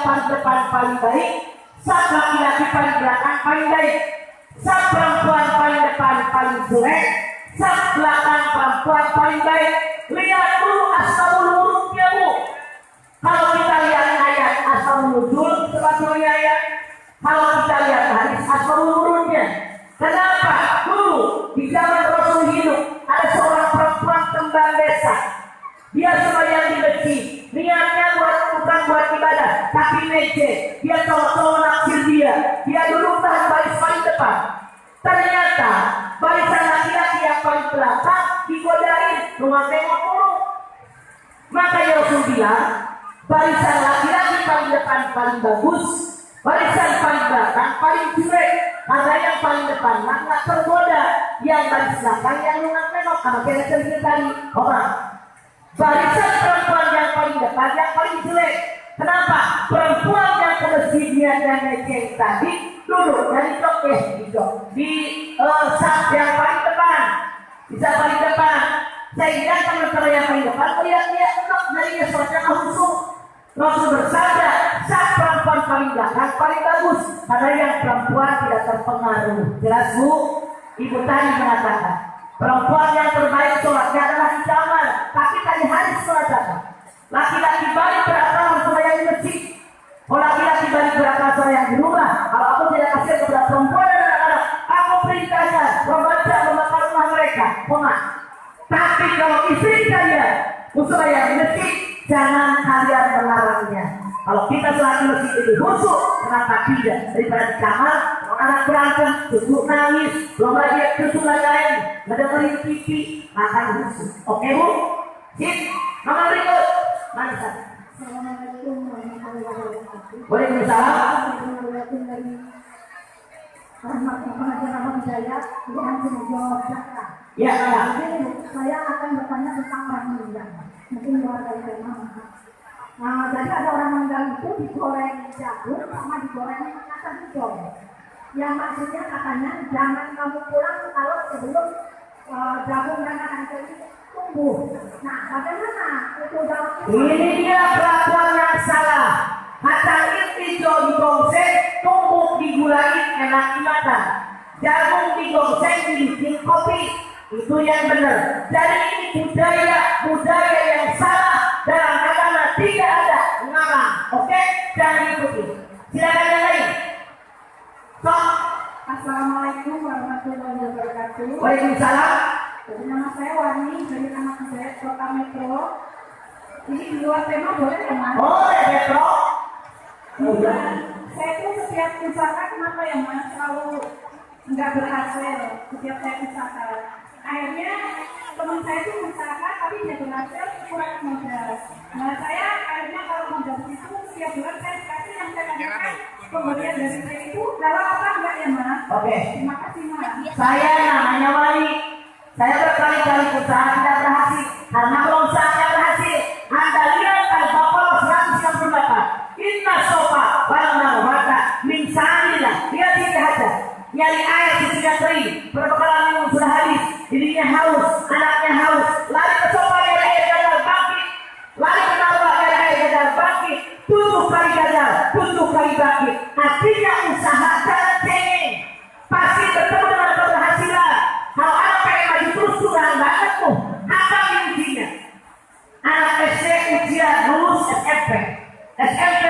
paling depan paling baik, sab laki-laki paling belakang paling baik, sab perempuan paling depan paling jelek, sab belakang perempuan paling baik. Lihat dulu asbabul wurudnya, Bu. Kalau kita lihat ayat asbabul nuzul sebetulnya ayat, kalau kita lihat hadis asbabul wurudnya. Kenapa? Dulu di zaman Rasul hidup ada seorang perempuan kembang desa. Dia sembahyang di masjid, niatnya bukan buat ibadah, tapi meje. Dia tolong naksir dia duduk tahan baris paling depan. Ternyata barisan laki-laki yang paling belakang digodain, rumah tengok dulu. Maka Rasul bilang, barisan laki-laki paling depan paling bagus, barisan paling belakang paling jelek. Karena yang paling depan nggak tergoda, yang baris belakang yang lungan tengok. Karena kita cerita tadi orang. Barisan perempuan yang paling depan yang paling jelek. Kenapa? Perempuan yang ke masjidnya dan ngeceng tadi duduk dari di saf yang paling depan, bisa paling depan. Sehingga teman-teman yang paling depan lihat enak darinya suasana khusus. Rasul bersabda, saf perempuan paling belakang paling bagus karena yang perempuan tidak terpengaruh. Jelas, Bu? Ibu tadi mengatakan perempuan yang terbaik sholatnya adalah di kamar, tapi tadi hadis mengatakan laki-laki baik beramal sembahyang di masjid, kalau laki-laki baik beramal sembahyang di rumah. Kalau aku tidak kasih kepada perempuan dan anak-anak, aku perintahkan membaca membakar rumah mereka, tapi kalau istri saya sembahyang di masjid, jangan kalian melarangnya. Kalau kita sholat di masjid itu khusyuk, kenapa tidak? Daripada di kamar, anak berantem, cucu nangis, belum lagi cucu lain, ngedengerin TV, makan khusyuk. Oke, Bu? Sip, nomor berikut. Mana Ustaz? Assalamualaikum warahmatullahi wabarakatuh. Waalaikumsalam. Ya, ya. Saya akan bertanya tentang orang meninggal. Mungkin luar dari tema. Jadi ada orang meninggal itu digoreng jagung sama digoreng kacang hijau. Yang maksudnya katanya jangan kamu pulang kalau sebelum jagung dan kacang hijau itu tumbuh. Nah, bagaimana itu dalam Ini dia perlakuan yang salah. Kacang hijau digongseng, tumbuh digulain, enak dimakan. Jagung digongseng, dibikin kopi. Itu yang benar. Jadi ini budaya yang salah dalam agama, tidak ada ngarang. Oke, jangan ikuti. Silakan yang lain. Assalamualaikum warahmatullahi wabarakatuh. Waalaikumsalam. Jadi nama saya Wani, dari anak saya Kota Metro. Ini di luar tema boleh ya, Mas? Oh, ya Metro. Saya itu setiap usaha kenapa ya, Mas, selalu nggak berhasil setiap saya usaha. Akhirnya teman saya itu usaha tapi dia berhasil kurang modal. Nah, saya akhirnya kalau modal itu setiap bulan saya kasih yang saya katakan pemberian dari saya itu kalau apa enggak ya, Mas? Oke. Terima kasih, Mas. Saya namanya Wali. Saya berkali-kali usaha tidak berhasil karena belum saatnya berhasil. Anda lihat Al-Baqarah 168. Inna sofa wal marwata min sa'ilillah. Lihat ini aja. Nyari air di sudah kering. Berbekalan minum sudah habis. Dirinya haus, anaknya haus. Lari ke sofa dari air gagal bangkit. Lari ke marwah dari air gagal bangkit. 7 kali gagal, 7 kali bangkit. Artinya usaha jangan cengeng. Pasti bertemu dengan keberhasilan. Kalau anak pengen maju terus sudah banget tuh. Apa ujinya? Anak SD ujian lulus SMP. SMP